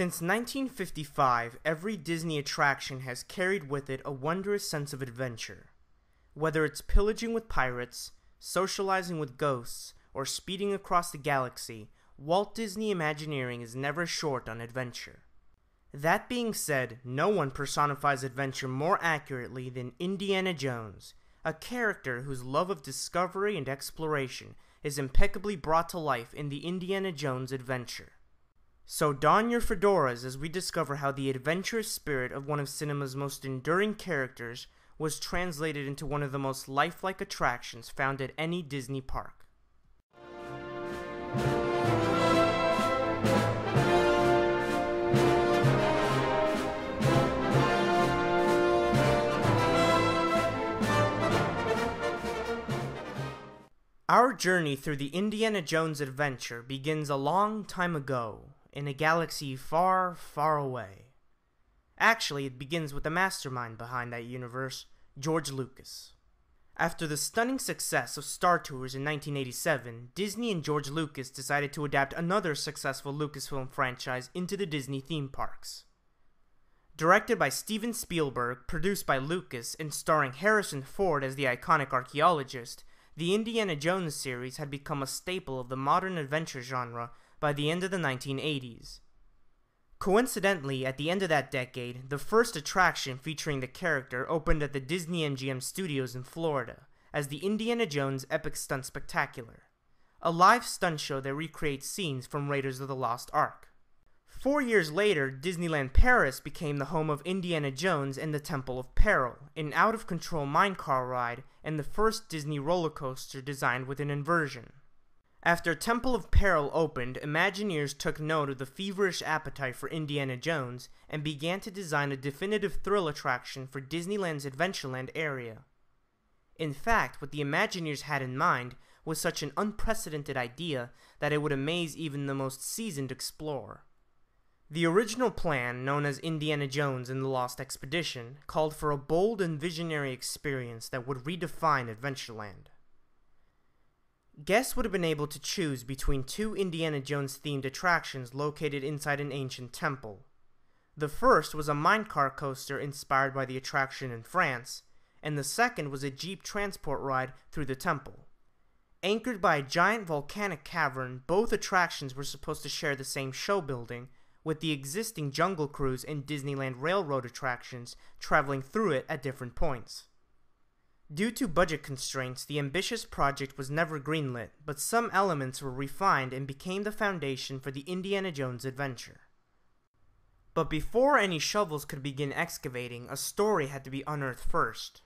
Since 1955, every Disney attraction has carried with it a wondrous sense of adventure. Whether it's pillaging with pirates, socializing with ghosts, or speeding across the galaxy, Walt Disney Imagineering is never short on adventure. That being said, no one personifies adventure more accurately than Indiana Jones, a character whose love of discovery and exploration is impeccably brought to life in the Indiana Jones Adventure. So don your fedoras as we discover how the adventurous spirit of one of cinema's most enduring characters was translated into one of the most lifelike attractions found at any Disney park. Our journey through the Indiana Jones Adventure begins a long time ago, in a galaxy far, far away. Actually, it begins with the mastermind behind that universe, George Lucas. After the stunning success of Star Tours in 1987, Disney and George Lucas decided to adapt another successful Lucasfilm franchise into the Disney theme parks. Directed by Steven Spielberg, produced by Lucas, and starring Harrison Ford as the iconic archaeologist, the Indiana Jones series had become a staple of the modern adventure genre by the end of the 1980s. Coincidentally, at the end of that decade, the first attraction featuring the character opened at the Disney MGM Studios in Florida, as the Indiana Jones Epic Stunt Spectacular, a live stunt show that recreates scenes from Raiders of the Lost Ark. 4 years later, Disneyland Paris became the home of Indiana Jones and the Temple of Peril, an out-of-control minecar ride and the first Disney roller coaster designed with an inversion. After Temple of Peril opened, Imagineers took note of the feverish appetite for Indiana Jones and began to design a definitive thrill attraction for Disneyland's Adventureland area. In fact, what the Imagineers had in mind was such an unprecedented idea that it would amaze even the most seasoned explorer. The original plan, known as Indiana Jones and the Lost Expedition, called for a bold and visionary experience that would redefine Adventureland. Guests would have been able to choose between two Indiana Jones-themed attractions located inside an ancient temple. The first was a minecar coaster inspired by the attraction in France, and the second was a jeep transport ride through the temple. Anchored by a giant volcanic cavern, both attractions were supposed to share the same show building, with the existing Jungle Cruise and Disneyland Railroad attractions traveling through it at different points. Due to budget constraints, the ambitious project was never greenlit, but some elements were refined and became the foundation for the Indiana Jones adventure. But before any shovels could begin excavating, a story had to be unearthed first.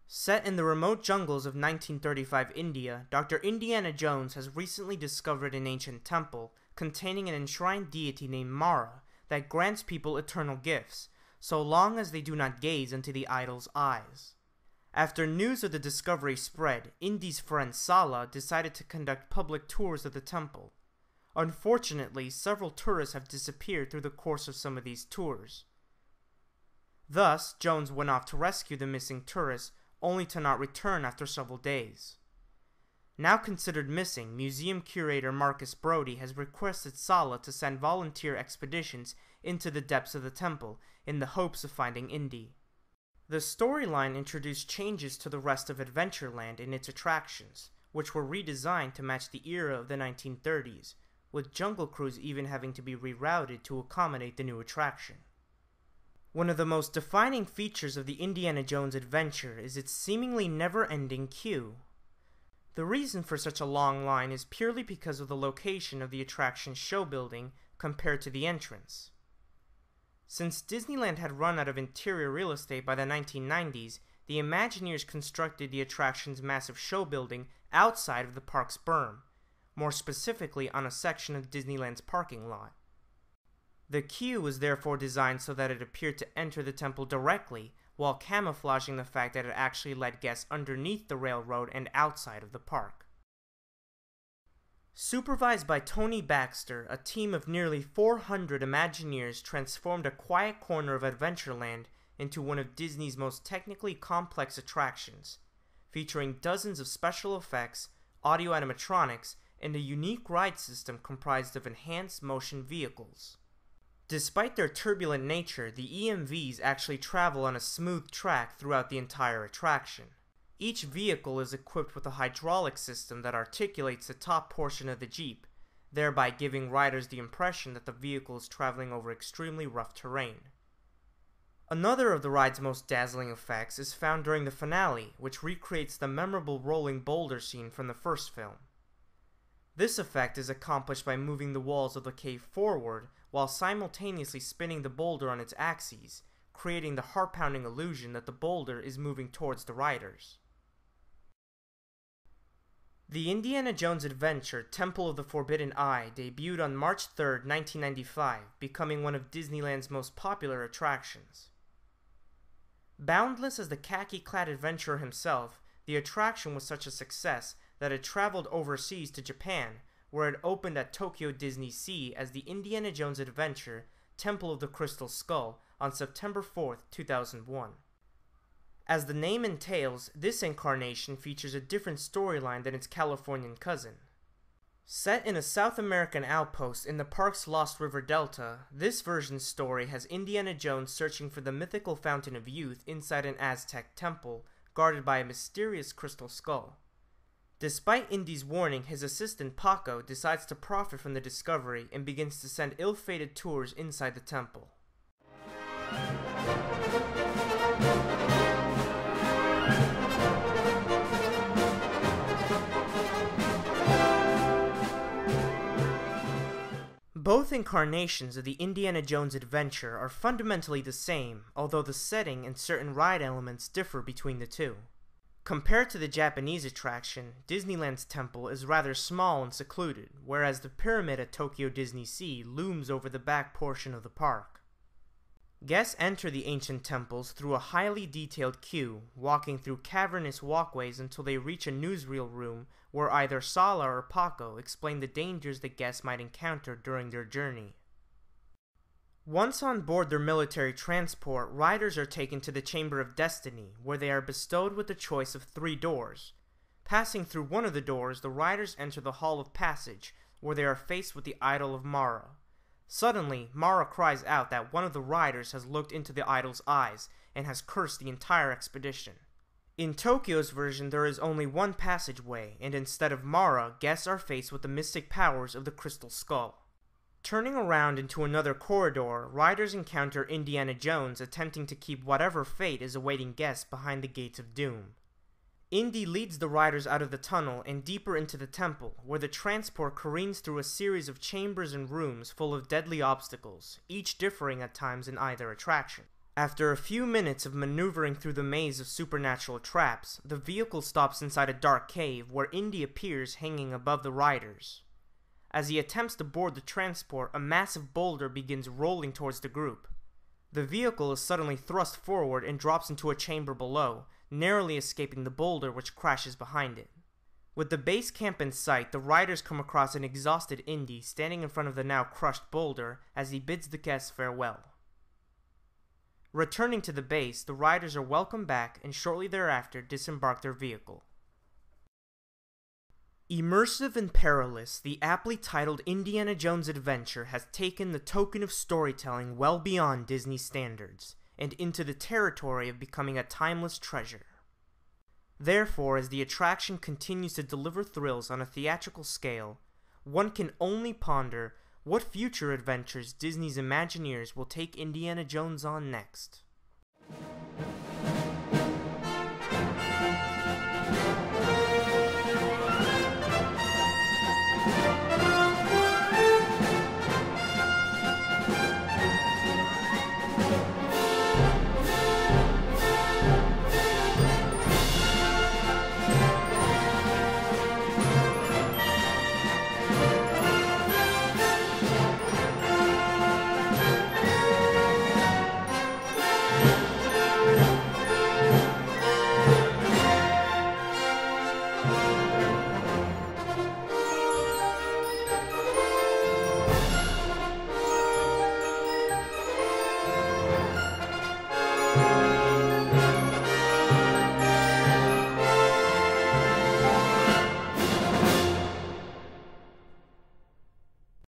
Set in the remote jungles of 1935 India, Dr. Indiana Jones has recently discovered an ancient temple containing an enshrined deity named Mara that grants people eternal gifts, so long as they do not gaze into the idol's eyes. After news of the discovery spread, Indy's friend Sala decided to conduct public tours of the temple. Unfortunately, several tourists have disappeared through the course of some of these tours. Thus, Jones went off to rescue the missing tourists, only to not return after several days. Now considered missing, museum curator Marcus Brody has requested Sala to send volunteer expeditions into the depths of the temple in the hopes of finding Indy. The storyline introduced changes to the rest of Adventureland and its attractions, which were redesigned to match the era of the 1930s, with Jungle Cruise even having to be rerouted to accommodate the new attraction. One of the most defining features of the Indiana Jones adventure is its seemingly never-ending queue. The reason for such a long line is purely because of the location of the attraction's show building compared to the entrance. Since Disneyland had run out of interior real estate by the 1990s, the Imagineers constructed the attraction's massive show building outside of the park's berm, more specifically on a section of Disneyland's parking lot. The queue was therefore designed so that it appeared to enter the temple directly, while camouflaging the fact that it actually led guests underneath the railroad and outside of the park. Supervised by Tony Baxter, a team of nearly 400 Imagineers transformed a quiet corner of Adventureland into one of Disney's most technically complex attractions, featuring dozens of special effects, audio animatronics, and a unique ride system comprised of enhanced motion vehicles. Despite their turbulent nature, the EMVs actually travel on a smooth track throughout the entire attraction. Each vehicle is equipped with a hydraulic system that articulates the top portion of the Jeep, thereby giving riders the impression that the vehicle is traveling over extremely rough terrain. Another of the ride's most dazzling effects is found during the finale, which recreates the memorable rolling boulder scene from the first film. This effect is accomplished by moving the walls of the cave forward while simultaneously spinning the boulder on its axes, creating the heart-pounding illusion that the boulder is moving towards the riders. The Indiana Jones Adventure Temple of the Forbidden Eye debuted on March 3, 1995, becoming one of Disneyland's most popular attractions. Boundless as the khaki-clad adventurer himself, the attraction was such a success that it traveled overseas to Japan, where it opened at Tokyo Disney Sea as the Indiana Jones Adventure Temple of the Crystal Skull on September 4, 2001. As the name entails, this incarnation features a different storyline than its Californian cousin. Set in a South American outpost in the park's Lost River Delta, this version's story has Indiana Jones searching for the mythical Fountain of Youth inside an Aztec temple, guarded by a mysterious crystal skull. Despite Indy's warning, his assistant Paco decides to profit from the discovery and begins to send ill-fated tours inside the temple. Both incarnations of the Indiana Jones Adventure are fundamentally the same, although the setting and certain ride elements differ between the two. Compared to the Japanese attraction, Disneyland's temple is rather small and secluded, whereas the pyramid at Tokyo Disney Sea looms over the back portion of the park. Guests enter the ancient temples through a highly detailed queue, walking through cavernous walkways until they reach a newsreel room where either Sala or Paco explain the dangers that guests might encounter during their journey. Once on board their military transport, riders are taken to the Chamber of Destiny, where they are bestowed with the choice of 3 doors. Passing through one of the doors, the riders enter the Hall of Passage, where they are faced with the idol of Mara. Suddenly, Mara cries out that one of the riders has looked into the idol's eyes and has cursed the entire expedition. In Tokyo's version, there is only one passageway, and instead of Mara, guests are faced with the mystic powers of the Crystal Skull. Turning around into another corridor, riders encounter Indiana Jones attempting to keep whatever fate is awaiting guests behind the Gates of Doom. Indy leads the riders out of the tunnel and deeper into the temple, where the transport careens through a series of chambers and rooms full of deadly obstacles, each differing at times in either attraction. After a few minutes of maneuvering through the maze of supernatural traps, the vehicle stops inside a dark cave where Indy appears hanging above the riders. As he attempts to board the transport, a massive boulder begins rolling towards the group. The vehicle is suddenly thrust forward and drops into a chamber below, narrowly escaping the boulder which crashes behind it. With the base camp in sight, the riders come across an exhausted Indy standing in front of the now crushed boulder as he bids the guests farewell. Returning to the base, the riders are welcomed back and shortly thereafter disembark their vehicle. Immersive and perilous, the aptly titled Indiana Jones Adventure has taken the token of storytelling well beyond Disney standards, and into the territory of becoming a timeless treasure. Therefore, as the attraction continues to deliver thrills on a theatrical scale, one can only ponder what future adventures Disney's Imagineers will take Indiana Jones on next.